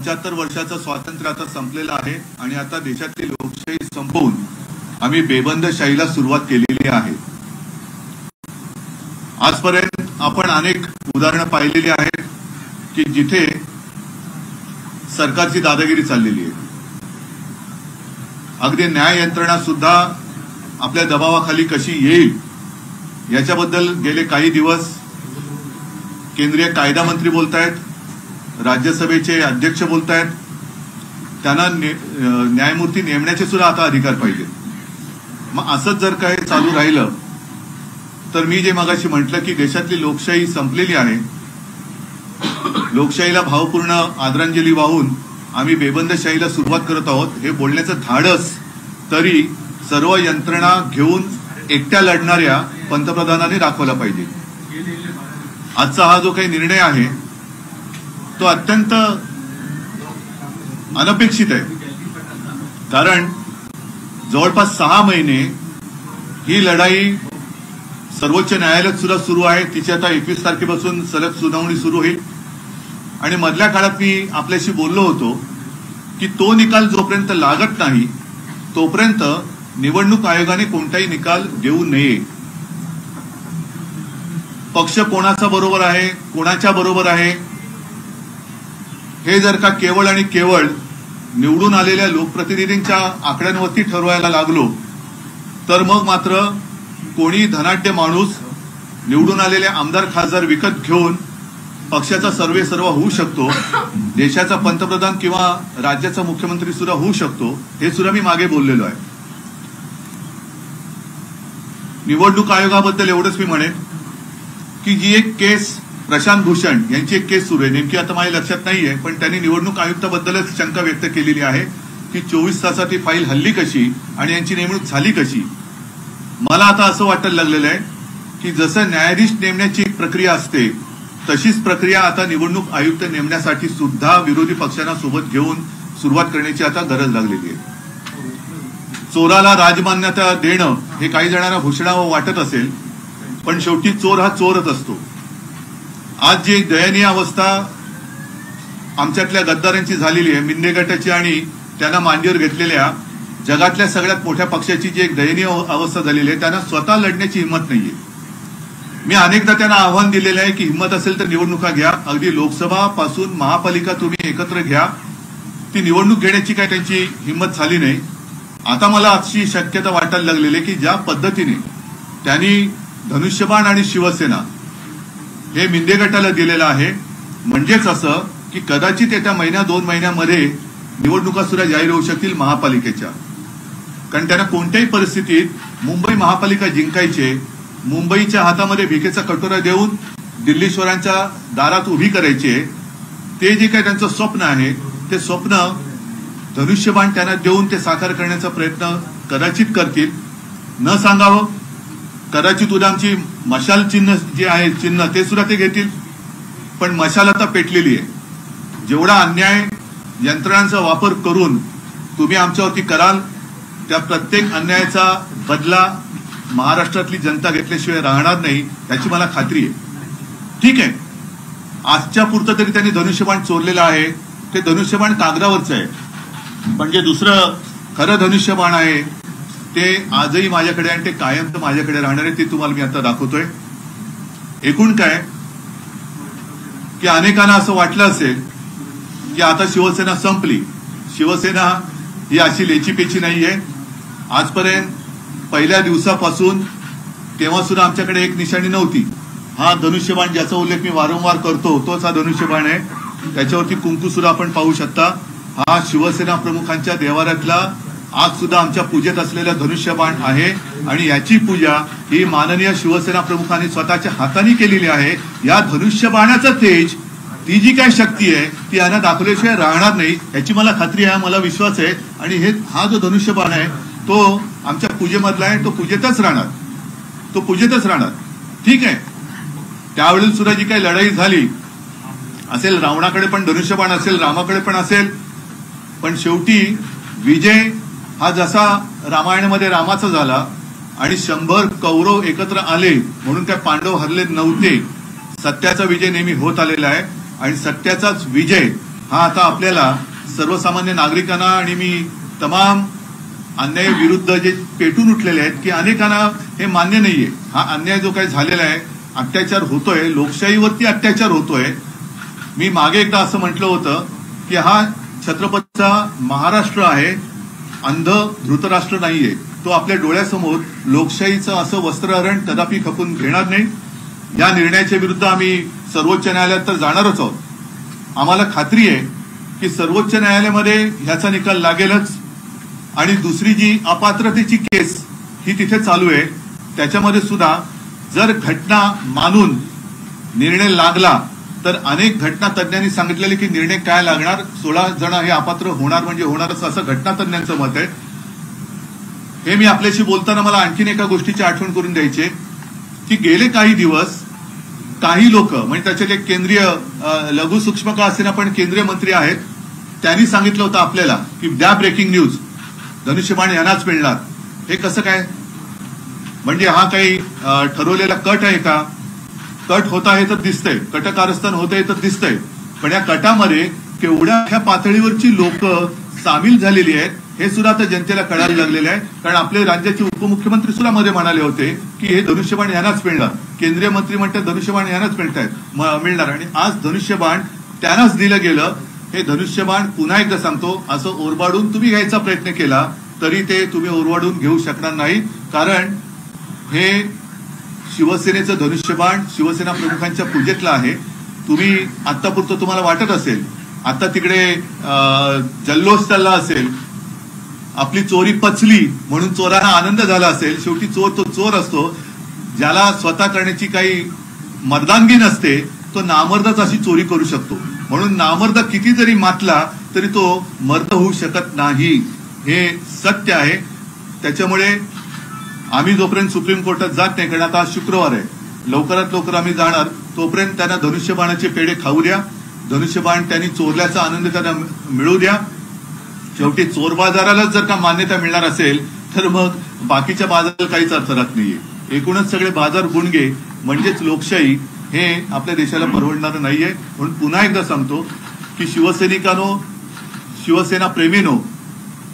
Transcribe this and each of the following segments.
75 वर्षाचं स्वातंत्र्य आता संपलेलं आहे आणि आता देशातली लोकशाही संपवून आम्ही बेबंदशाहीला सुरुवात केलेली आहे। आजपर्यंत आपण अनेक उदाहरणं पाहिलेली आहेत की जिथे सरकारची दादागिरी चाललेली आहे। अगदी न्याय यंत्रणा सुद्धा आपल्या दबावाखाली कशी येईल याच्याबद्दल गेले काही दिवस केंद्रीय कायदा मंत्री बोलतायत, राज्यसभेचे अध्यक्ष बोलतायत, त्यांना न्यायमूर्ती नेमण्याचे सुद्धा आता अधिकार पाहिजे। मग असंच जर काही चालू राहिलं तर मी जे मगाशी म्हटलं की देशातली लोकशाही संपलेली आहे, लोकशाहीला भावपूर्ण आदरांजली वाहून आम्ही बेबंदशाहीला सुरुवात करत आहोत, हे बोलण्याचं धाडस तरी सर्व यंत्रणा घेऊन एकट्या लढणाऱ्या पंतप्रधानांनी दाखवला पाहिजे। आजचा हा जो काही निर्णय आहे तो अत्यंत अनपेक्षित आहे, कारण जवळपास 6 महिने ही लढाई सर्वोच्च न्यायालयात सुद्धा सुरू आहे। तिची आता 21 तारखेपासून सलग सुनावणी सुरू होईल आणि मधल्या काळात मी आपल्याशी बोललो होतो की तो निकाल जोपर्यंत लागत नाही तोपर्यंत निवडणूक आयोगाने कोणताही निकाल देऊ नये। पक्ष कोणाचा बरोबर आहे, कोणाच्या बरोबर आहे हे जर का केवळ आणि केवळ निवडून आलेल्या लोकप्रतिनिधींच्या आकड्यांवरती ठरवायला लागलो तर मग मात्र कोणी धनाढ्य माणूस निवडून आलेले आमदार खासदार विकत घेऊन पक्षाचा सर्वेसर्वा होऊ शकतो, देशाचा पंतप्रधान किंवा राज्याचा मुख्यमंत्री सुद्धा होऊ शकतो, हे सुद्धा मी मागे बोललेलो आहे। निवडणूक आयोगाबद्दल एवढंच मी म्हणेन की जी एक केस प्रशांत भूषण यांची एक केस सुरू आहे, नेमकी आता माझ्या लक्षात नाहीये, पण त्यांनी निवडणूक आयुक्ताबद्दलच शंका व्यक्त केलेली आहे की 24 तासात ही फाईल हल्ली कशी आणि यांची नेमणूक झाली कशी। मला आता असं वाटायला लागलेलं आहे की जसं न्यायाधीश नेमण्याची एक प्रक्रिया असते तशीच प्रक्रिया आता निवडणूक आयुक्त नेमण्यासाठी सुद्धा विरोधी पक्षांना सोबत घेऊन सुरुवात करण्याची आता गरज लागलेली आहे। चोराला राजमान्यता देणं हे काही जणांना घोषणावं वाटत असेल, पण शेवटी चोर हा चोरच असतो। आज जी दयनीय अवस्था आमच्यातल्या गद्दारांची झालेली आहे, मिंदे गटाची आणि त्यांना मांडीवर घेतलेल्या जगातल्या सगळ्यात मोठ्या पक्षाची जी एक दयनीय अवस्था झालेली आहे, त्यांना स्वतः लढण्याची हिंमत नाहीये। मी अनेकदा त्यांना आव्हान दिलेलं आहे की हिंमत असेल तर निवडणुका घ्या, अगदी लोकसभा पासून महापालिका तुम्ही एकत्र घ्या। ती निवडणूक घेण्याची काय त्यांची हिंमत झाली नाही। आता मला अशी शक्यता वाटायला लागलेली आहे की ज्या पद्धतीने त्यांनी धनुष्यबाण आणि शिवसेना हे मिंदे गटाला दिलेलं आहे, म्हणजेच असं की कदाचित येत्या महिना 2 महिन्यामध्ये निवडणुका सुद्धा जाहीर होऊ शकतील महापालिकेच्या, कारण त्यांना कोणत्याही परिस्थितीत मुंबई महापालिका जिंकायचे, मुंबईच्या हातामध्ये भिकेचा कटोरा देऊन दिल्लीश्वरांच्या दारात उभी करायचे, ते जे काही त्यांचं स्वप्न आहे ते स्वप्न धनुष्यबाण त्यांना देऊन ते साकार करण्याचा प्रयत्न कदाचित करतील, न सांगावं। कदाचित उद्या आमची मशाल चिन्ह जे आहे चिन्ह ते सुद्धा ते घेतील, पण मशाल आता पेटलेली आहे। जेवढा अन्याय यंत्रणांचा वापर करून तुम्ही आमच्यावरती कराल त्या प्रत्येक अन्यायाचा बदला महाराष्ट्रातली जनता घेतल्याशिवाय राहणार नाही याची मला खात्री आहे। ठीक आहे, आजच्या पुरतं तरी त्यांनी धनुष्यबाण चोरलेलं आहे, ते धनुष्यबाण कागदावरचं आहे, पण जे दुसरं खरं धनुष्यबाण आहे ते आजही माझ्याकडे आणि ते कायम तर माझ्याकडे राहणार आहे, ते तुम्हाला मी आता दाखवतोय। एकूण काय की अनेकांना असं वाटलं असेल की आता शिवसेना संपली, शिवसेना ही अशी लेचीपेची नाहीये। आजपर्यंत पहिल्या दिवसापासून तेव्हा सुद्धा आमच्याकडे एक निशाणी नव्हती। हा धनुष्यबाण ज्याचा उल्लेख मी वारंवार करतो तोच हा धनुष्यबाण आहे, त्याच्यावरती कुंकू सुद्धा आपण पाहू शकता। हा शिवसेना प्रमुखांच्या देवाऱ्यातला आज सुद्धा आमच्या पूजेत असलेला धनुष्यबाण आहे आणि याची पूजा ही माननीय शिवसेना प्रमुखांनी स्वतःच्या हाताने केलेली आहे। या धनुष्यबाणाचं तेज, ती जी काय शक्ती आहे ती यांना दाखवल्याशिवाय राहणार नाही याची मला खात्री आहे, मला विश्वास आहे। आणि हा जो धनुष्यबाण आहे तो आमच्या पूजेमधला आहे, तो पूजेतच राहणार, तो पूजेतच राहणार। ठीक आहे, त्यावेळेला सुद्धा जी काही लढाई झाली असेल, रावणाकडे पण धनुष्यबाण असेल, रामाकडे पण असेल, पण शेवटी विजय हा जसा रामायणामध्ये रामाचा झाला आणि 100 कौरव एकत्र आले म्हणून काय पांडव हरले नव्हते, सत्याचा विजय नेहमी होत आलेला आहे आणि सत्याचाच विजय हा आता आपल्याला सर्वसामान्य नागरिकांना आणि मी तमाम अन्यायाविरुद्ध जे पेटून उठलेले आहेत की अनेकांना हे मान्य नाहीये, हा अन्याय जो काही झालेला आहे, अत्याचार होतोय, लोकशाहीवरती अत्याचार होतोय. मी मागे एकदा असं म्हटलं होतं की हा छत्रपतीचा महाराष्ट्र आहे, अंध धृतराष्ट्र नाहीये. तो आपल्या डोळ्यासमोर लोकशाहीचं असं वस्त्रहरण कदापि खपून घेणार नाही. या निर्णयाच्या विरुद्ध आम्ही सर्वोच्च न्यायालयात तर जाणारच आहोत. आम्हाला खात्री आहे की सर्वोच्च न्यायालयामध्ये ह्याचा निकाल लागेलच. आणि दुसरी जी अपात्रतेची केस ही तिथे चालू आहे, त्याच्यामध्ये सुद्धा जर घटना मानून निर्णय लागला तर अनेक घटना तज्ञांनी सांगितलेले की निर्णय काय लागणार, 16 जण हे अपात्र होणार म्हणजे होणारच असं घटना तज्ञांचं मत आहे. हे मी आपल्याशी बोलताना मला आणखीन एका गोष्टीची आठवण करून द्यायची की गेले काही दिवस काही लोक म्हणजे त्याच्यात एक केंद्रीय लघु सूक्ष्म का असेना पण केंद्रीय मंत्री आहेत, त्यांनी सांगितलं होतं आपल्याला की द्या ब्रेकिंग न्यूज, धनुष्यबाण यांनाच मिळणार. हे कसं काय? म्हणजे हा काही ठरवलेला कट आहे का? कट होत आहे तर दिसतंय, कटकारस्थान होत आहे तर दिसतंय, पण या कटामध्ये केवढ्या पातळीवरची लोक सामील झालेली आहेत हे सुद्धा आता जनतेला कळायला लागलेलं आहे. कारण आपले राज्याचे उपमुख्यमंत्री सुद्धा मध्ये म्हणाले होते की हे धनुष्यबाण यांनाच मिळणार, केंद्रीय मंत्री म्हणतात धनुष्यबाण यांनाच मिळणार, आणि आज धनुष्यबाण त्यांनाच दिलं गेलं. हे धनुष्यबाण पुन्हा एकदा सांगतो, असं ओरबाडून तुम्ही घ्यायचा प्रयत्न केला तरी ते तुम्ही ओरबाडून घेऊ शकणार नाही. कारण हे शिवसेनेचं धनुष्यबाण शिवसेना प्रमुखांच्या पूजेतलं आहे. तुम्ही आतापुरतं तुम्हाला वाटत असेल, आता तिकडे जल्लोष चालला असेल, आपली चोरी पचली म्हणून चोरांना आनंद झाला असेल. शेवटी चोर तो चोर असतो, ज्याला स्वतः करण्याची काही मर्दानगी नसते तो नामर्दच अशी चोरी करू शकतो. म्हणून नामर्द किती जरी मातला तरी तो मर्द होऊ शकत नाही, हे सत्य आहे. त्याच्यामुळे आम्ही जोपर्यंत सुप्रीम कोर्टात जात नाही, कारण आता आज शुक्रवार आहे, लवकरात लवकर आम्ही जाणार, तोपर्यंत त्यांना धनुष्यबाणाचे पेढे खाऊ द्या, धनुष्यबाण त्यांनी चोरल्याचा आनंद त्यांना मिळू द्या. शेवटी चोर बाजारालाच जर का मान्यता मिळणार असेल तर मग बाकीच्या बाजाराला काहीच अर्थ राहत नाहीये. एकूणच सगळे बाजार गुणगे म्हणजेच लोकशाही हे आपल्या देशाला परवडणारं नाहीये. म्हणून पुन्हा एकदा सांगतो की शिवसैनिकांनो, शिवसेना प्रेमीनो,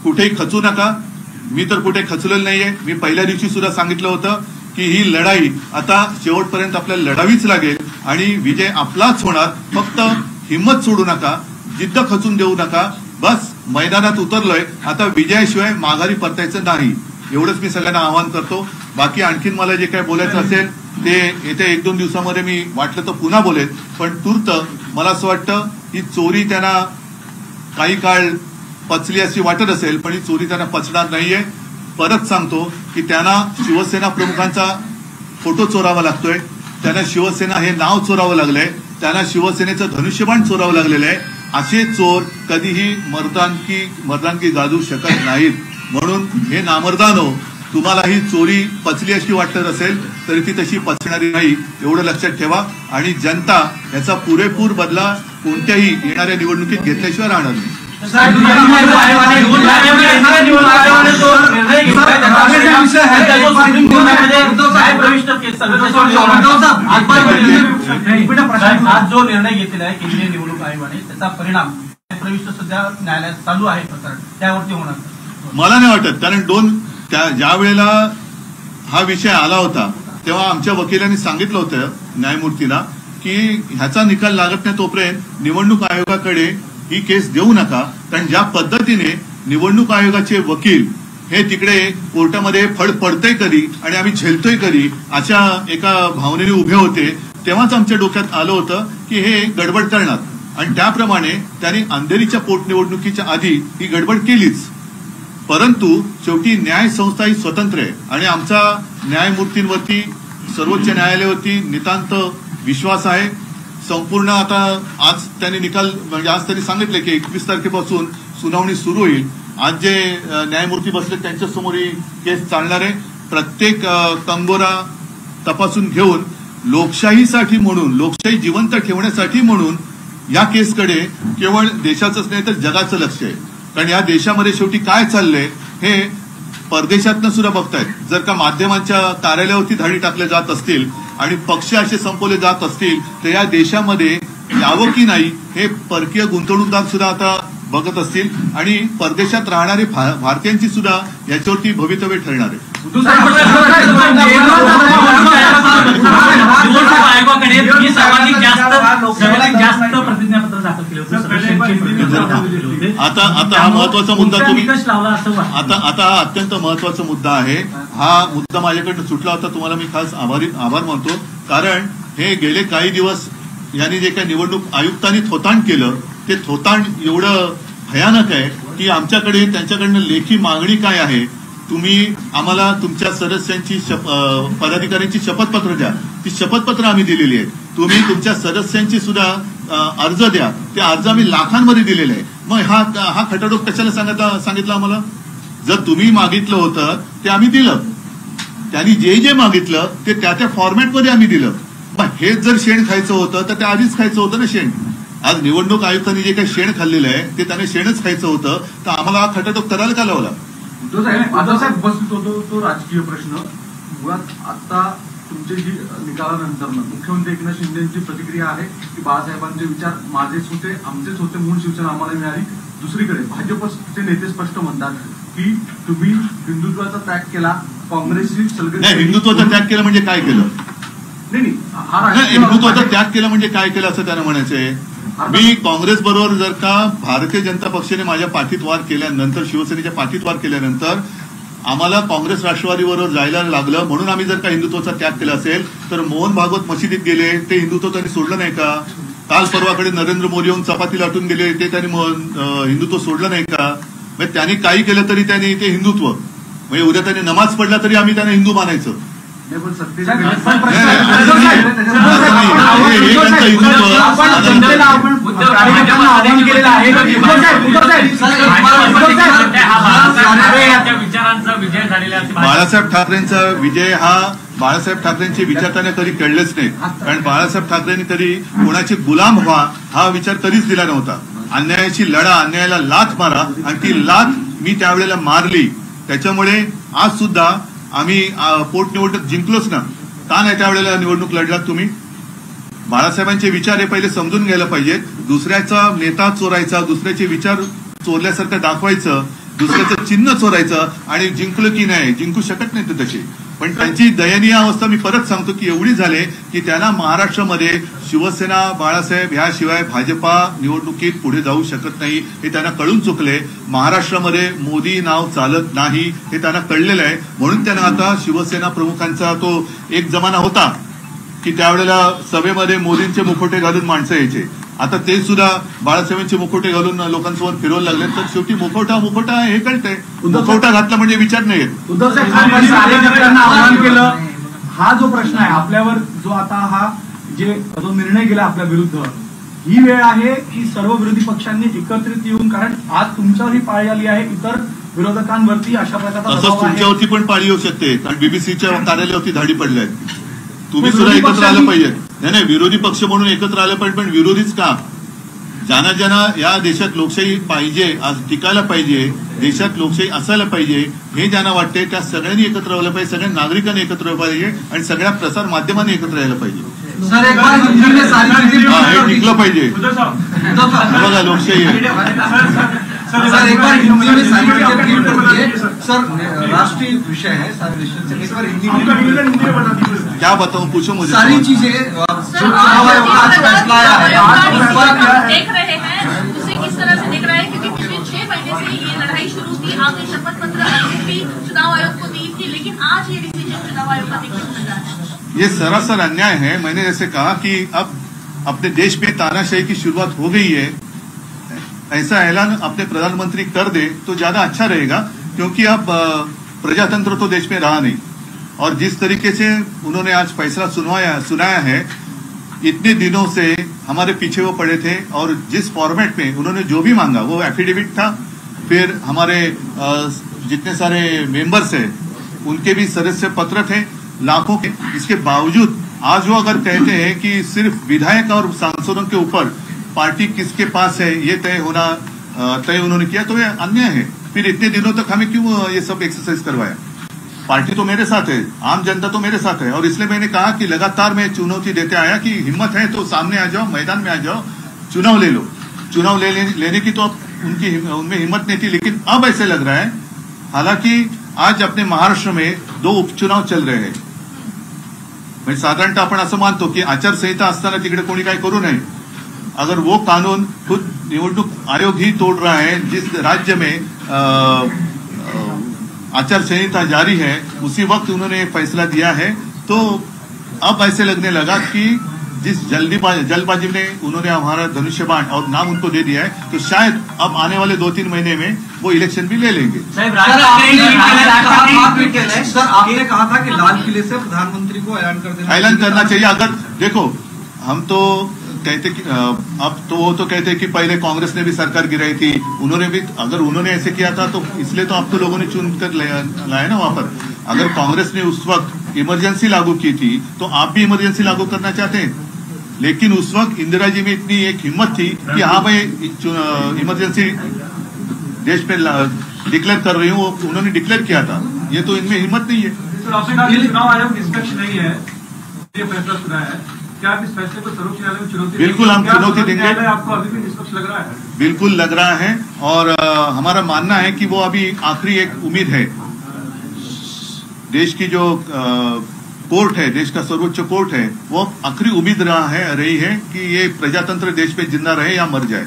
कुठेही खचू नका. मी तर कुठे खचलेलं नाहीये. मी पहिल्या दिवशी सुद्धा सांगितलं होतं की ही लढाई आता शेवटपर्यंत आपल्याला लढावीच लागेल आणि विजय आपलाच होणार. फक्त हिंमत सोडू नका, जिद्द खचून देऊ नका. बस मैदानात उतरलोय, आता विजयाशिवाय माघारी परतायचं नाही, एवढंच मी सगळ्यांना आवाहन करतो. बाकी आणखीन मला जे काही बोलायचं असेल ते येत्या 1-2 दिवसामध्ये मी वाटलं तर पुन्हा बोलेन. पण तूर्त मला असं वाटतं ही चोरी त्यांना काही काळ पचली अशी वाटत असेल, पण ही चोरी त्यांना पचणार नाहीये. परत सांगतो की त्यांना शिवसेना प्रमुखांचा फोटो चोरावा लागतोय, त्यांना शिवसेना हे नाव चोरावं लागलंय, त्यांना शिवसेनेचं धनुष्यबाण चोरावं लागलेलं आहे. असे चोर कधीही मर्दानगी गाजू शकत नाहीत. म्हणून हे नामर्दानो, तुम्हाला ही चोरी पचली अशी वाटत असेल तरी ती तशी पचणारी नाही, एवढं लक्षात ठेवा. आणि जनता याचा पुरेपूर बदला कोणत्याही येणाऱ्या निवडणुकीत घेतल्याशिवाय राहणार नाही. आज जो निर्णय घेतलेला आहे केंद्रीय निवडणूक आयोगाने, त्याचा परिणाम प्रविष्ट सध्या न्यायालयात चालू आहे प्रकरण, त्यावरती होणार मला नाही वाटत. कारण ज्या वेळेला हा विषय आला होता तेव्हा आमच्या वकिलांनी सांगितलं होतं न्यायमूर्तीला की ह्याचा निकाल लागत नाही तोपर्यंत निवडणूक आयोगाकडे ही केस देऊ नका. कारण ज्या पद्धतीने निवडणूक आयोगाचे वकील हे तिकडे कोर्टामध्ये फड पडतंय कधी आणि आम्ही झेलतोय कधी अशा एका भावनेने उभे होते, तेव्हाच आमच्या डोक्यात आलं होतं की हे गडबड करणार. आणि त्याप्रमाणे त्यांनी अंधेरीच्या पोटनिवडणुकीच्या आधी ही गडबड केलीच. परंतु शेवटी न्याय संस्था ही स्वतंत्र आहे आणि आमचा न्यायमूर्तींवरती, सर्वोच्च न्यायालयावरती नितांत विश्वास आहे. संपूर्ण आता आज त्यांनी निकाल म्हणजे आज त्यांनी सांगितले की 21 तारखेपासून सुनावणी सुरू होईल. आज जे न्यायमूर्ती बसले त्यांच्यासमोर ही केस चालणार आहे. प्रत्येक कंगोरा तपासून घेऊन लोकशाहीसाठी म्हणून, लोकशाही जिवंत ठेवण्यासाठी म्हणून या केसकडे केवळ देशाचंच नाही तर जगाचं लक्ष आहे. कारण या देशामध्ये शेवटी काय चाललंय हे परदेशातनं सुद्धा बघतायत. जर का माध्यमांच्या कार्यालयावरती धाडी टाकल्या जात असतील आणि पक्ष असे संपवले जात असतील तर या देशामध्ये यावं की नाही हे परकीय गुंतवणूकदार सुद्धा आता बघत असतील आणि परदेशात राहणारे भारतीयांची सुद्धा याच्यावरती भवितव्य ठरणार आहे. आयोगाकडे सर्वाधिक जास्त प्रतिज्ञापत्र दाखल केलं होतं. आता हा महत्वाचा मुद्दा तुम्ही लावला असं आता हा अत्यंत महत्वाचा मुद्दा आहे. हा मुद्दा माझ्याकडनं सुटला होता, तुम्हाला मी खास आभार मानतो. कारण हे गेले काही दिवस यांनी जे काही निवडणूक आयुक्तांनी थोतांड केलं ते थोतांड एवढं भयानक आहे की आमच्याकडे त्यांच्याकडनं लेखी मागणी काय आहे, तुम्ही आम्हाला तुमच्या सदस्यांची पदाधिकाऱ्यांची शपथपत्र द्या. ती शपथपत्र आम्ही दिलेली आहेत. तुम्ही तुमच्या सदस्यांची सुद्धा अर्ज द्या. ते अर्ज आम्ही लाखांमध्ये दिलेले आहे. मग हा खटाटोप कशाला सांगितलं आम्हाला? जर तुम्ही मागितलं होतं ते आम्ही दिलं, त्यांनी जे मागितलं ते त्या फॉर्मॅटमध्ये आम्ही दिलं. मग हेच जर शेण खायचं होतं तर ते आधीच खायचं होतं ना शेण. आज निवडणूक आयुक्तांनी जे काही शेण खाल्लेलं आहे ते त्यांना शेणच खायचं होतं, तर आम्हाला हा खटाटोप करायला का लावला? साहेब उपस्थित होतो तो राजकीय प्रश्न. मुळात आता तुमचे जी निकालानंतर मुख्यमंत्री एकनाथ शिंदेची प्रतिक्रिया आहे की बाळासाहेबांचे विचार माझेच होते, आमचेच होते, मूळ शिवसेना आम्हाला मिळाली. दुसरीकडे भाजपचे नेते स्पष्ट म्हणतात की तुम्ही हिंदुत्वाचा त्याग केला, काँग्रेसची नाही. हिंदुत्वाचा त्याग केला म्हणजे काय केलं? नाही हिंदुत्वाचा त्याग केला म्हणजे काय केलं असं त्यांना म्हणायचंय. मी काँग्रेस बरोबर जर का भारतीय जनता पक्षाने माझ्या पाठीत वार केल्यानंतर, शिवसेनेच्या पाठीत वार केल्यानंतर आम्हाला काँग्रेस राष्ट्रवादीबरोबर जायला लागलं म्हणून आम्ही जर का हिंदुत्वाचा त्याग केला असेल तर मोहन भागवत मशिदीत गेले ते हिंदुत्व त्यांनी सोडलं नाही का? काल परवाकडे नरेंद्र मोदी येऊन चपाती लाटून गेले ते त्यांनी हिंदुत्व सोडलं नाही का? म्हणजे त्यांनी काही केलं तरी त्यांनी ते हिंदुत्व, म्हणजे उद्या त्यांनी नमाज पडला तरी आम्ही त्यांना हिंदू मानायचं. बाळासाहेब ठाकरेंचा विजय हा बाळासाहेब ठाकरेंचे विचार त्यांना कधी कळलेच नाही. कारण बाळासाहेब ठाकरेंनी कधी कोणाचे गुलाम व्हा हा विचार कधीच दिला नव्हता. अन्यायाची लढा, अन्यायाला लाथ मारा, आणि ती लाथ मी त्यावेळेला मारली. त्याच्यामुळे आज सुद्धा आम्ही पोटनिवडणूक जिंकलोच ना. का नाही त्यावेळेला निवडणूक लढलात तुम्ही? बाळासाहेबांचे विचार हे पहिले समजून घ्यायला पाहिजेत. दुसऱ्याचा नेता चोरायचा, दुसऱ्याचे विचार चोरल्यासारखं दाखवायचं, दुसऱ्याचं चिन्ह चोरायचं आणि जिंकलं की नाही, जिंकू शकत नाही ते तसे. पण त्यांची दयनीय अवस्था मी परत सांगतो की एवढी झाली की त्यांना महाराष्ट्रामध्ये शिवसेना, बाळासाहेब ह्याशिवाय भाजपा निवडणुकीत पुढे जाऊ शकत नाही हे त्यांना कळून चुकले. महाराष्ट्रामध्ये मोदी नाव चालत नाही हे त्यांना कळलेलं आहे. म्हणून त्यांना आता शिवसेना प्रमुखांचा तो एक जमाना होता की त्यावेळेला सभेमध्ये मोदींचे मुखोटे घालून माणसं यायचे. आता ते सुद्धा बाळासाहेबांचे मुखोटे घालून लोकांसमोर फिरवायला लागले. तर शेवटी मुखवटा हे कळतंय. मुखवटा घातला म्हणजे विचार नाही येत. उद्धव साहेब आवाहन केलं. हा जो प्रश्न आहे आपल्यावर, जो आता हा जो निर्णय गेला आपल्या विरुद्ध, ही वेळ आहे की सर्व विरोधी पक्षांनी एकत्रित येऊन, कारण आज तुमच्यावरही पाळी आली आहे, इतर विरोधकांवरती अशा प्रकारचा तसंच तुमच्यावरती पण पाळी येऊ शकते. कारण बीबीसीच्या कार्यालयावरती धाडी पडल्या आहेत. तुम्ही सुद्धा एकत्र आलं पाहिजे. नाही, विरोधी पक्ष म्हणून एकत्र आलं पाहिजे, पण विरोधीच का? ज्यांना या देशात लोकशाही पाहिजे, आज टिकायला पाहिजे, देशात लोकशाही असायला पाहिजे हे ज्यांना वाटते त्या सगळ्यांनी एकत्र राहिलं पाहिजे, सगळ्या नागरिकांनी एकत्र राहिलं पाहिजे आणि सगळ्या प्रसार माध्यमांनी एकत्र राहायला पाहिजे. हे टिकलं पाहिजे. बघा लोकशाही आहे. सर एक बार हिंदी में सारी चीजें क्लियर कर दीजिए सर. राष्ट्रीय विषय है सारे विषय से. एक बार हिंदी में क्या बताऊं, पूछो मुझे. सारी चीजें चुनाव आयोग का फैसला आया है, देख रहे हैं उसे किस तरह से देख रहा है, क्योंकि पिछले 6 महीने से ये लड़ाई शुरू थी. आपने शपथ पत्र भी चुनाव आयोग को दी थी, लेकिन आज ये डिसीजन चुनाव आयोग का देखने को मिल रहा है. ये सरासर अन्याय है. मैंने जैसे कहा कि अब अपने देश में तानाशाही की शुरुआत हो गई है. ऐसा ऐलान अपने प्रधानमंत्री कर दे तो ज्यादा अच्छा रहेगा, क्योंकि अब प्रजातंत्र तो देश में रहा नहीं. और जिस तरीके से उन्होंने आज फैसला सुनाया है, इतने दिनों से हमारे पीछे वो पड़े थे और जिस फॉर्मेट में उन्होंने जो भी मांगा वो एफिडेविट था, फिर हमारे जितने सारे मेंबर्स हैं उनके भी सदस्य पत्र थे लाखों के. इसके बावजूद आज वो अगर कहते हैं कि सिर्फ विधायक और सांसदों के ऊपर पार्टी किसके पास है ये तय उन्होंने किया, तो ये अन्याय है. फिर इतने दिनों तक हमें क्यों ये सब एक्सरसाइज करवाया? पार्टी तो मेरे साथ है, आम जनता तो मेरे साथ है, और इसलिए मैंने कहा कि लगातार मैं चुनौती देते आया कि हिम्मत है तो सामने आ जाओ, मैदान में आ जाओ, चुनाव ले लो। चुनाव लेने की तो अब उनमें हिम्मत नहीं थी, लेकिन अब ऐसे लग रहा है, हालांकि आज अपने महाराष्ट्र में 2 उपचुनाव चल रहे हैं, म्हणजे साधारणतः आपण असं मानतो की आचारसंहिता असताना तिकडे कोणी काही करू नये, अगर वो कानून खुद निवडणूक आयोग ही तोड़ रहा है, जिस राज्य में आचार संहिता जारी है, उसी वक्त उन्होंने फैसला दिया है, तो अब ऐसे लगने लगा कि जिस जल्दबाजी में उन्होंने हमारा धनुष्यबाण और नाम उनको दे दिया है, तो शायद अब आने वाले 2-3 महीने में वो इलेक्शन भी ले लेंगे। सर आपने कहा था कि लाल किले से प्रधानमंत्री को ऐलान करना चाहिए। अगर देखो, हम तो कहते कि अब तो वो तो कहते कि पहले कांग्रेस ने भी सरकार गिराई थी, उन्होंने भी, अगर उन्होंने ऐसे किया था तो इसलिए तो अब तो लोगों ने चुन कर लाया ना वहां पर। अगर कांग्रेस ने उस वक्त इमरजेंसी लागू की थी तो आप भी इमरजेंसी लागू करना चाहते हैं, लेकिन उस वक्त इंदिरा जी में इतनी एक हिम्मत थी कि हाँ भाई इमरजेंसी देश पे डिक्लेयर कर रही हूँ, उन्होंने डिक्लेयर किया था। ये तो इनमें हिम्मत नहीं है। चुनाव आयोग निष्पक्ष नहीं है, ये फैसला सुना है, क्या आप इस फैसले को सर्वोच्च न्यायालय में चुनौती? बिल्कुल हम चुनौती देंगे। आपको अभी भी निष्पक्ष लग रहा है? बिल्कुल लग रहा है, और हमारा मानना है कि वो अभी आखिरी एक उम्मीद है। देश की जो कोर्ट है, देश का सर्वोच्च कोर्ट है, वो आखिरी उम्मीद रही है कि ये प्रजातंत्र देश में जिंदा रहे या मर जाए।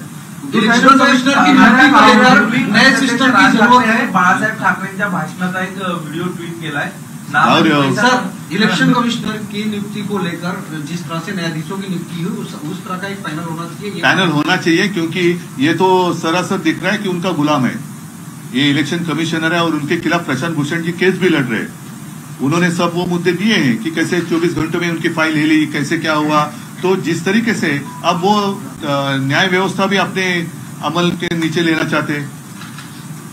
इलेक्शन कमिश्नर की नियुक्ती को लेकर नए सिस्टम की जरूरत है। बाळासाहेब ठाकरेंच्या भाषणाचा एक व्हिडिओ ट्वीट केलाय। सर, इलेक्शन कमिश्नर की नियुक्ति को लेकर जिस तरह से न्यायाधीशों की नियुक्ति हुई, उस तरह का एक पैनल होना चाहिए। पैनल होना चाहिए, क्योंकि ये तो सरासर दिख रहा है कि उनका गुलाम है। ये इलेक्शन कमिश्नर है और उनके खिलाफ प्रशांत भूषण जी केस भी लड़ रहे हैं। उन्होंने सब वो मुद्दे दिए हैं कि कैसे 24 घंटों में उनकी फाइल हिली, कैसे क्या हुआ। तो जिस तरीके से अब वो न्याय व्यवस्था भी अपने अमल के नीचे लेना चाहते हैं।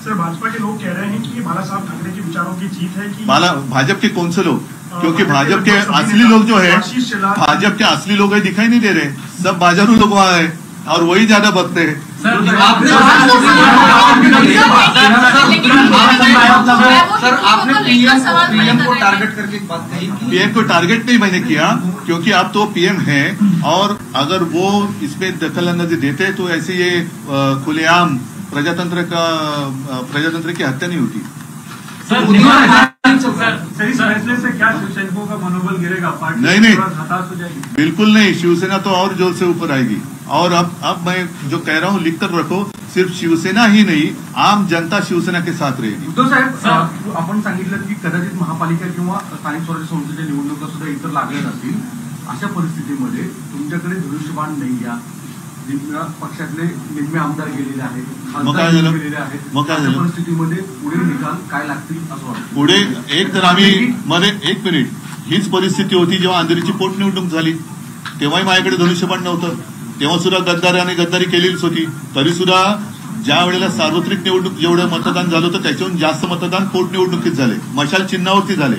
सर, भाजपा के लोग कह रहे हैं कि ये बाला साहब ठाकरे के विचारों की जीत है कि भाजपा के कौन से लोग? क्योंकि भाजपा के असली लोग जो है, भाजपा के असली लोग है दिखाई नहीं दे रहे, सब बाजारू लोग वहां है और वही ज्यादा भगते हैं। सर, आपने पीएम को टारगेट करके एक बात कही। पीएम को टारगेट नहीं मैंने किया, क्योंकि आप तो पीएम हैं, और अगर वो इसमें दखल अंदाजी देते तो ऐसे ये खुलेआम प्रजातंत्र की हत्या नहीं होती। सही फैसले से क्या शिवसैनिकों का मनोबल गिरेगा? पार्टी नहीं, हताश हो जाएगी? बिल्कुल नहीं, शिवसेना तो और जोर से ऊपर आएगी। और अब मैं जो कह रहा हूँ लिख कर रखो, सिर्फ शिवसेना ही नहीं, आम जनता शिवसेना के साथ रहेगी। उद्धव साहेब, आपण सांगितलं की कदाचित महापालिका किंवा स्थानिक स्वराज्य संस्थेच्या निवडणुका सुद्धा इतर लागल्या जातील, अशा परिस्थितीमध्ये तुमच्याकडे धनुष्यबाण नाही, या पक्षातले निम्मे आमदार गेलेले आहेत, खासदार गेलेले आहेत, अशा परिस्थितीमध्ये पुढे निकाल काय लागतील असं वाटतं? पुढे एक तर आम्ही एक मिनिट, हीच परिस्थिती होती जेव्हा अंधेरीची पोटनिवडणूक झाली, तेव्हाही माझ्याकडे धनुष्यबाण नव्हतं, तेव्हा सुद्धा गद्दारी केलेलीच होती। तरी सुद्धा ज्या वेळेला सार्वत्रिक निवडणूक जेवढं मतदान झालं होतं त्याच्याहून जास्त मतदान पोटनिवडणुकीत झाले, मशाल चिन्हावरती झाले।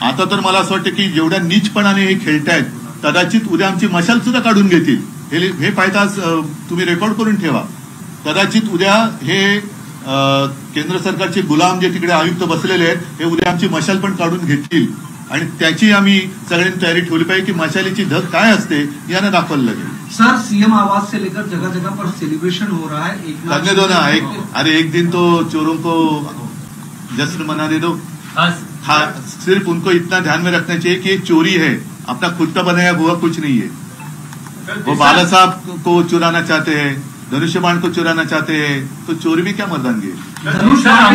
आता तर मला असं वाटतं की जेवढ्या नीचपणाने हे खेळतायत, कदाचित उद्या आमची मशाल सुद्धा काढून घेतील। हे पाहता तुम्ही रेकॉर्ड करून ठेवा, कदाचित उद्या हे केंद्र सरकारचे गुलाम जे तिकडे आयुक्त बसलेले आहेत, हे उद्या आमची मशाल पण काढून घेतील, आणि त्याची आम्ही सगळ्यांनी तयारी ठेवली पाहिजे की मशालीची धग काय असते यानं दाखवायला लागेल। सर, सीएम आवास से लेकर जगह जगह पर सेलिब्रेशन हो रहा है। करने दो ना, एक दिन तो चोरों को जश्न मनाने दो। सिर्फ उनको इतना ध्यान में रखना चाहिए कि ये चोरी है, अपना खुद का बनाया हुआ कुछ नहीं है। वो बाला साहब को चुराना चाहते हैं, धनुष्यबाण को चुराना चाहते हैं, तो चोरी भी क्या मर्दानगी? अमित शाह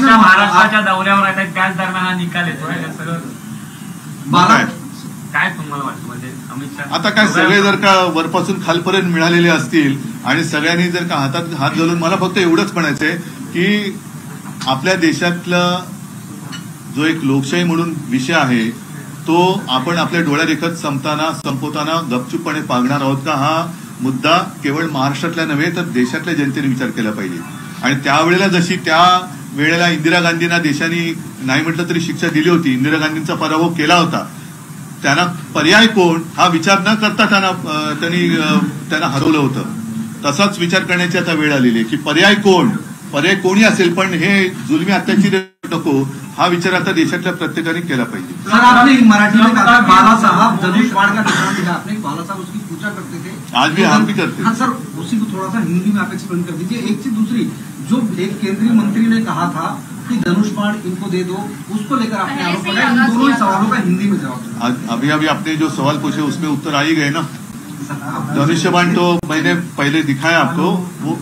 महाराष्ट्राच्या दौऱ्यावर आहेत, त्याच दरम्यान हा निकाल येतोय सगळं। काय तुम्हाला वाटतं, म्हणजे अमित शाह आता काय सगळे जर का वरपासून खालपर्यंत मिळालेले असतील आणि सगळ्यांनी जर का हातात हात घालून, मला फक्त एवढंच म्हणायचंय की आपल्या देशातला जो एक लोकशाही म्हणून विषय आहे तो आपण आपल्या डोळ्यादेखत संपवताना गपचूपपणे पागणार आहोत का? हा मुद्दा केवळ महाराष्ट्रातल्या नव्हे तर देशातल्या जनतेने विचार केला पाहिजे। आणि त्यावेळेला जशी त्या वेळेला इंदिरा गांधींना देशाने नाही म्हटलं तरी शिक्षा दिली होती, इंदिरा गांधींचा पराभव केला होता, त्यांना पर्याय कोण हा विचार न करता त्यांना हरवलं होतं। तसाच विचार करण्याची आता वेळ आलेली आहे की पर्याय कोणी असेल, पण हे जुलमी अत्याचारी नको, हा विचार आता देशातल्या प्रत्येकाने केला पाहिजे. सर आपने मराठी में कहा बाला साहब धनुष्पाड़ का निशान दिखा आपने, बाला साहब उसकी पूजा करते थे, आज भी हम भी करते. हाँ सर, उसी को थोड़ा सा हिंदी में आप एक्सप्लेन कर दीजिए. एक से दूसरी, जो एक केंद्रीय मंत्री ने कहा था कि धनुष्पाड़ इनको दे दो, उसको लेकर आपने आरोप लगाया. इन दोनों ही सवालों का हिंदी में जवाब. अभी आपने जो सवाल पूछे उसमें उत्तर आ ही गए ना. धनुष्यबाण तो मैंने पहले दिखाया आपको, वो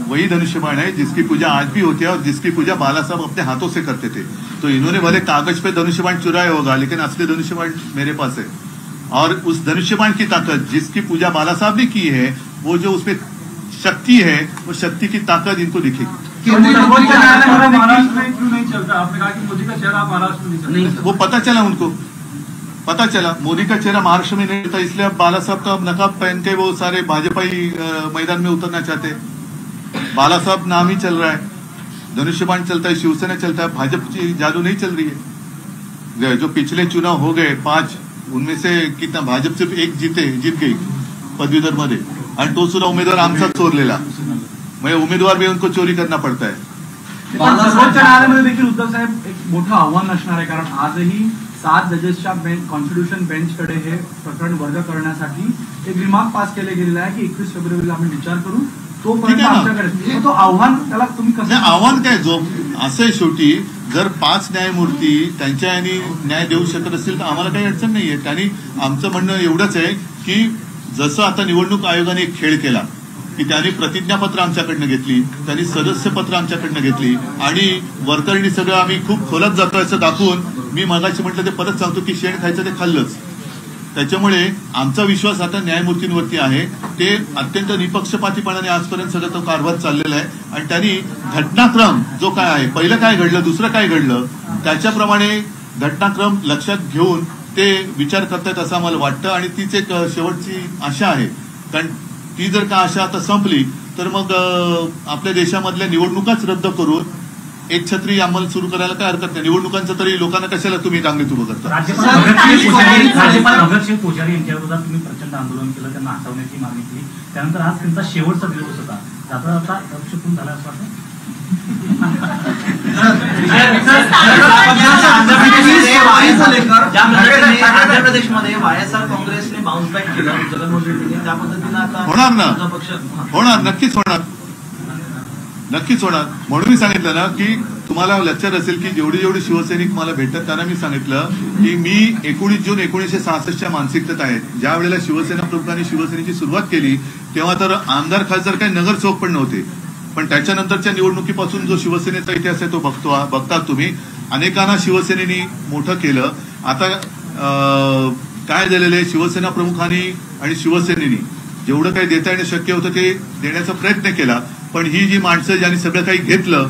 वही धनुष्यबाण है जिसकी पूजा आज भी होती है और जिसकी पूजा बाला साहब अपने हाथों से करते थे. तो इन्होंने भले कागज पे धनुष्यबाण चुराया होगा, लेकिन असली धनुष्यबाण मेरे पास है. और उस धनुष्यबाण की ताकत जिसकी पूजा बाला साहब ने की है, वो जो उसमें शक्ति है, वो शक्ति की ताकत इनको दिखेगी. सर्वोच्च न्यायालय महाराष्ट्र में क्यों नहीं चलता? आपने कहा कि मोदी का चेहरा महाराष्ट्र में नहीं चलता. वो पता चला उनको, पता चला मोदी का चेहरा महाराष्ट्र में नहीं था, इसलिए अब बाला साहब तो अब नकाब पहन के वो सारे भाजपाई मैदान में उतरना चाहते हैं. बाला साहब नाम ही चल रहा है, धनुष्यबाण चलता है, शिवसेना चलता है, भाजपा की जादू नहीं चल रही है. जो पिछले चुनाव हो गए 5, उनमें से कितना भाजप सिर्फ एक जीत गई पदवीधर मध्ये, आणि तो सुद्धा उमेदवार आमचा चोरलेला. म्हणजे उमेदवार भी उनको चोरी करना पड़ता है. सर्वोच्च न्यायालयामध्ये देखील उद्धव साहेब एक मोठं आव्हान असणार आहे, कारण आजही 7 जजेसच्या कॉन्स्टिट्यूशन बेंचकडे हे प्रकरण वर्ग करण्यासाठी एक रिमार्क पास केले गेलेला आहे की 21 फेब्रुवारीला आपण विचार करू. तोपर्यंत आमच्याकडे तो आव्हान, त्याला तुम्ही कसं? आव्हान काय, जो असं आहे शेवटी, जर 5 न्यायमूर्ती त्यांच्या यांनी न्याय देऊ शकत असतील तर आम्हाला काही अडचण नाहीये. त्यांनी आमचं म्हणणं एवढंच आहे की जसं आता निवडणूक आयोगाने एक खेळ केला की त्यांनी प्रतिज्ञापत्र आमच्याकडनं घेतली, त्यांनी सदस्यपत्र आमच्याकडनं घेतली आणि वरकरणी सगळं आम्ही खूप खोलात जातो असं दाखवून, मी मगाशी म्हटलं ते परत सांगतो की शेण खायचं ते खाल्लंच. त्याच्यामुळे आमचा विश्वास आता न्यायमूर्तींवरती आहे. ते अत्यंत निपक्षपातीपणाने आजपर्यंत सगळं तो कारभार चाललेला आहे आणि त्यांनी घटनाक्रम जो काय आहे, पहिलं काय घडलं, दुसरं काय घडलं, त्याच्याप्रमाणे घटनाक्रम लक्षात घेऊन ते विचार करतायत असं आम्हाला वाटतं. आणि तीच एक शेवटची आशा आहे, कारण ती जर का आशा आता संपली तर मग आपल्या देशामधल्या निवडणुकाच रद्द करून एक छत्री अंमल सुरू करायला काय हरकत नाही. निवडणुकांचं तरी लोकांना कशाला तुम्ही टांगेत उभं करता. राज्यपाल भगतसिंग कोश्यारी यांच्या विरोधात तुम्ही प्रचंड आंदोलन केलं, त्यांना हटवण्याची मागणी केली, त्यानंतर आज त्यांचा शेवटचा दिवस होता, जाता जाता अपशकून झाला असं वाटतं. आंध्र प्रदेशमध्ये वायएसआर काँग्रेसने बाउन्स बॅक केलं जगनमोहन रेड्डीने, त्या पद्धतीनं आता होणार ना, होणार, नक्कीच होणार, नक्कीच होणार. म्हणून मी सांगितलं ना की तुम्हाला लक्षात असेल की जेवढी जेवढी शिवसैनिक मला भेटतात त्यांना मी सांगितलं की मी 19 जून 1966च्या मानसिकतेत आहेत. ज्या वेळेला शिवसेना प्रमुखांनी शिवसेनेची सुरुवात केली तेव्हा तर आमदार खासदार काही नगरसेवक पण नव्हते, पण त्याच्यानंतरच्या निवडणुकीपासून जो शिवसेनेचा इतिहास आहे तो बघता तुम्ही. अनेकांना शिवसेनेने मोठं केलं. आता काय झालेलं आहे, शिवसेना प्रमुखांनी आणि शिवसेनेनी जेवढं काही देता येणं शक्य होतं ते देण्याचा प्रयत्न केला, पण ही जी माणसं ज्यांनी सगळं काही घेतलं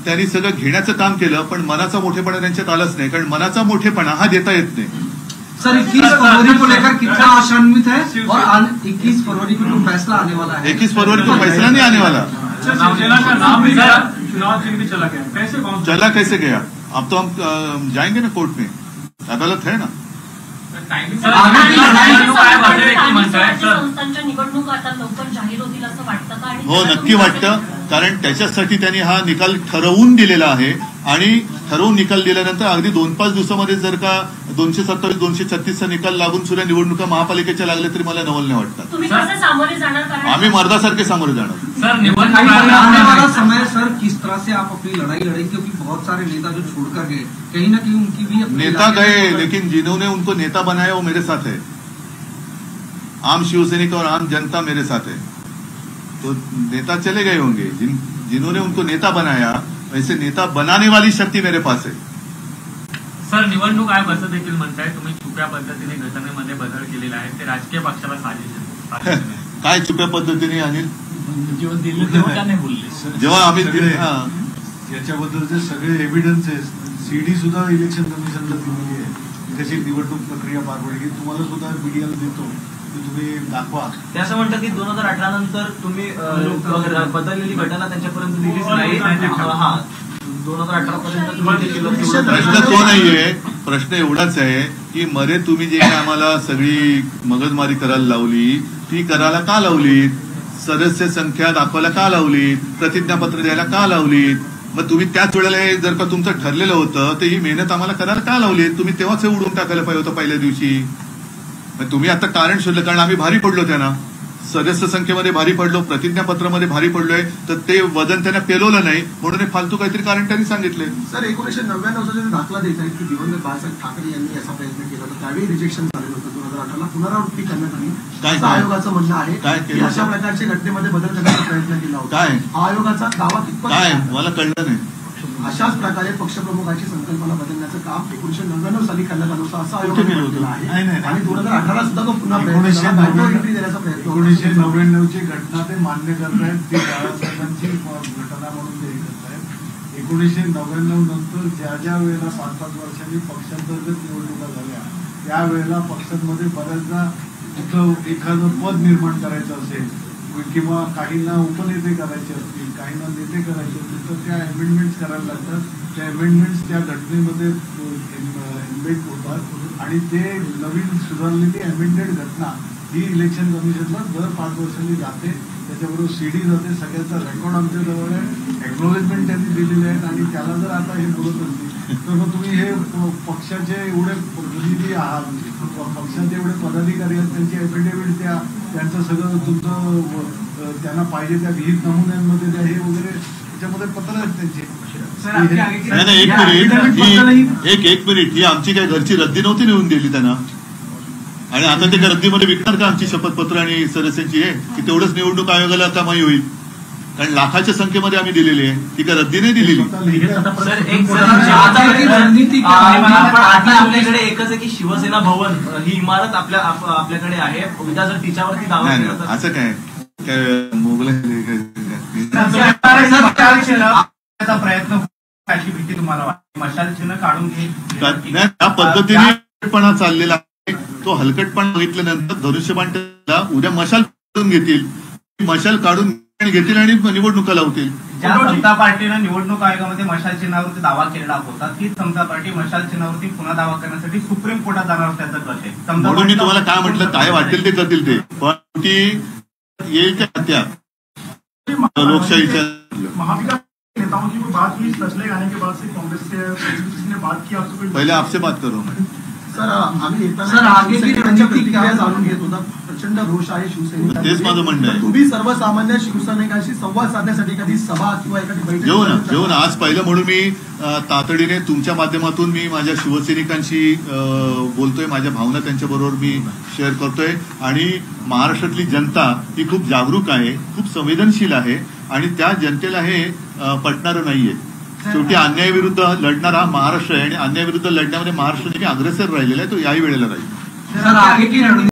त्यांनी सगळं घेण्याचं काम केलं, पण मनाचा मोठेपणा त्यांच्यात आलाच नाही, कारण मनाचा मोठेपणा हा देता येत नाही. सर 21 फरवरी को लेकर कितना आशान्वित है और 21 फरवरी को जो फैसला आने वाला है? 21 फरवरी को फैसला नहीं आने वाला. शिवसेना का नाम भी गया, चुनाव चिन्ह भी चला गया, चला कैसे गया? अब तो हम जाएंगे ना कोर्ट में, अदालत है ना. संस्थांच्या निवडणूक आता लवकर जाहीर होतील असं वाटतं का? हो, नक्की वाटतं, कारण त्याच्यासाठी त्यांनी हा निकाल ठरवून दिलेला आहे आणि ठरवून निकाल दिल्यानंतर अगदी 2-5 दिवसामध्ये जर का 227, 236चा निकाल लागून सुद्धा निवडणुका महापालिकेच्या लागल्या तरी मला नवल नाही वाटतं. तुम्ही कसं सामोरे जाणार? कारण आम्ही मर्दासारखे सामोरे जाणार. सर आने वाला समय सर किस तरह से आप अपनी लड़ाई लड़ेंगे, क्योंकि बहुत सारे नेता जो छोड़कर गए कहीं ना कहीं उनकी भी नेता गए, लेकिन जिन्होंने उनको नेता बनाया वो मेरे साथ है. आम शिवसैनिक और आम जनता मेरे साथ है. तो नेता चले गए होंगे, जिन्होंने उनको नेता बनाया, वैसे नेता बनाने वाली शक्ती मेरे पास है. सर निवडणूक आयोग असं देखील म्हणताय तुम्ही छुप्या पद्धतीने घटनेमध्ये बदल केलेला आहे, ते राजकीय पक्षाला साजेस आहे. काय छुप्या पद्धतीने अनिल? जेव्हा दिल्ली तेव्हा का नाही बोलले? जेव्हा आम्ही याच्याबद्दलचे सगळे एव्हिडन्सेस सीडी सुद्धा इलेक्शन कमिशनला दिलेली आहे, कशी निवडणूक प्रक्रिया पार पडली तुम्हाला सुद्धा मीडियाला देतो, तुम्ही दाखवा. ते असं म्हणतात की 2018 नंतर तुम्ही बदललेली घटना त्यांच्यापर्यंत दिलीच नाही. 2018 पर्यंत प्रश्न तो नाहीये, प्रश्न एवढाच आहे की मध्ये तुम्ही जे आम्हाला सगळी मगजमारी करायला लावली ती करायला का लावली? सदस्य संख्या दाखवायला का लावली? प्रतिज्ञापत्र द्यायला का लावली? मग तुम्ही त्याच वेळेला हे जर का तुमचं ठरलेलं होतं तर ही मेहनत आम्हाला करायला का लावली? तुम्ही तेव्हाच हे उडवून टाकायला पाहिजे होतं पहिल्या दिवशी. मग तुम्ही आता कारण शोधलं, कारण आम्ही भारी पडलो त्यांना, सदस्य संख्येमध्ये भारी पडलो, प्रतिज्ञापत्रामध्ये भारी पडलोय, तर ते वजन त्यांना पेलवलं नाही म्हणून हे फालतू काहीतरी कारण त्यांनी सांगितले. सर 1999 चा दाखला देत आहेत की दिवंगत बाळासाहेब ठाकरे यांनी असा प्रयत्न केला होता, त्यावेळी रिजेक्शन झालेलं होतं. 2018ला पुनरावृत्ती करण्यात आली असं आयोगाचं म्हणणं आहे की अशा प्रकारच्या घटनेमध्ये बदल करण्याचा प्रयत्न केला होता. काय आयोगाचा दावा कितपत काय मला कळलं नाही. अशाच प्रकारे पक्षप्रमुखाची संकल्पना बदलण्याचं काम 1999 साली करण्यात आलं होतं असं आयोगाने म्हटलेलं आहे. आणि 2018 सुद्धा तो पुन्हा एंट्री देण्याचा प्रयत्न. 1999ची घटना ते मान्य करतायत, ती बाळासाहेबांची घटना म्हणून ते करत आहेत. 1999 नंतर ज्या ज्या वेळेला 5-5 वर्षांनी पक्षांतर्गत निवडणुका झाल्या त्यावेळेला पक्षांमध्ये बऱ्याचदा तिथं एखादं पद निर्माण करायचं असेल किंवा काहींना उपनेते करायचे असतील, काहींना नेते करायचे असतील तर त्या अमेंडमेंट्स करायला लागतात. त्या अमेंडमेंट्स त्या घटनेमध्ये एम्बेड होतात आणि ते नवीन सुधारलेली अमेंडेड घटना ही इलेक्शन कमिशनला दर 5 वर्षांनी जाते. त्याच्याबरोबर सीडी जाते, सगळ्याचा रेकॉर्ड आमच्या जवळ आहे, एक्नॉलेजमेंट त्यांनी दिलेले आहेत. आणि त्याला जर आता हे बोलत असतील तर मग तुम्ही हे पक्षाचे एवढे प्रतिनिधी आहात, पक्षाचे एवढे पदाधिकारी आहेत, त्यांची एफिडेव्हिट द्या, त्यांचं सगळं तुमचं त्यांना पाहिजे त्या विहित नमुन्यांमध्ये द्या, हे वगैरे त्याच्यामध्ये पत्र आहेत त्यांचे. एक मिनिट ही आमची काय घरची रद्दी नव्हती नेऊन दिली त्यांना, आणि आता ते रद्दीमध्ये विकणार का आमची शपथपत्र आणि सदस्यांची आहे की तेवढंच निवडणूक आयोगाला कमाई होईल? कारण लाखाच्या संख्येमध्ये आम्ही दिलेली आहे, ती काय रद्दी नाही दिलेली. आपल्याकडे एकच आहे की शिवसेना भवन ही इमारत आपल्याकडे आहे, उद्या जर तिच्यावरती दावा केला तर असं काय प्रयत्न अशी भीती तुम्हाला वाटते? मशाल चिन्ह काढून त्या पद्धतीने पण चाललेला आहे. तो हलकटपणा बघितल्यानंतर धनुष्यबाण उद्या मशाल काढून घेतील, मशाल काढून घेतील आणि निवडणुका लावतील. ज्या समता पार्टीनं निवडणूक आयोगामध्ये मशाल चिन्हावरती दावा केलेला होता ती समता पार्टी मशाल चिन्हावरती पुन्हा दावा करण्यासाठी सुप्रीम कोर्टात जाणार त्याचा गट आहे. म्हणून मी तुम्हाला काय म्हटलं, काय वाटेल ते करतील ते, पण ती येईल त्या लोकशाहीच्या महाविकास नेताओं की बात हुई फैसले आने के बाद से कांग्रेस से बात की आपसे? पहिले आपसे बात करो. सर आम्ही येताना प्रतिक्रिया जाणून घेत होता. प्रचंड रोष आहे शिवसैनिकांना, तेच माझं म्हणणं आहे. तुम्ही सर्वसामान्य शिवसैनिकांशी संवाद साधण्यासाठी एखादी सभा किंवा एखादी बैठक घेऊ ना. आज पहिलं म्हणून मी तातडीने तुमच्या माध्यमातून मी माझ्या शिवसैनिकांशी बोलतोय, माझ्या भावना त्यांच्याबरोबर मी शेअर करतोय. आणि महाराष्ट्रातली जनता ही खूप जागरूक आहे, खूप संवेदनशील आहे आणि त्या जनतेला हे पटणारं नाहीये. शेवटी अन्यायाविरुद्ध लढणारा महाराष्ट्र आहे आणि अन्यायाविरुद्ध लढण्यामध्ये महाराष्ट्र नेहमी अग्रेसर राहिलेला आहे, तो याही वेळेला राहील.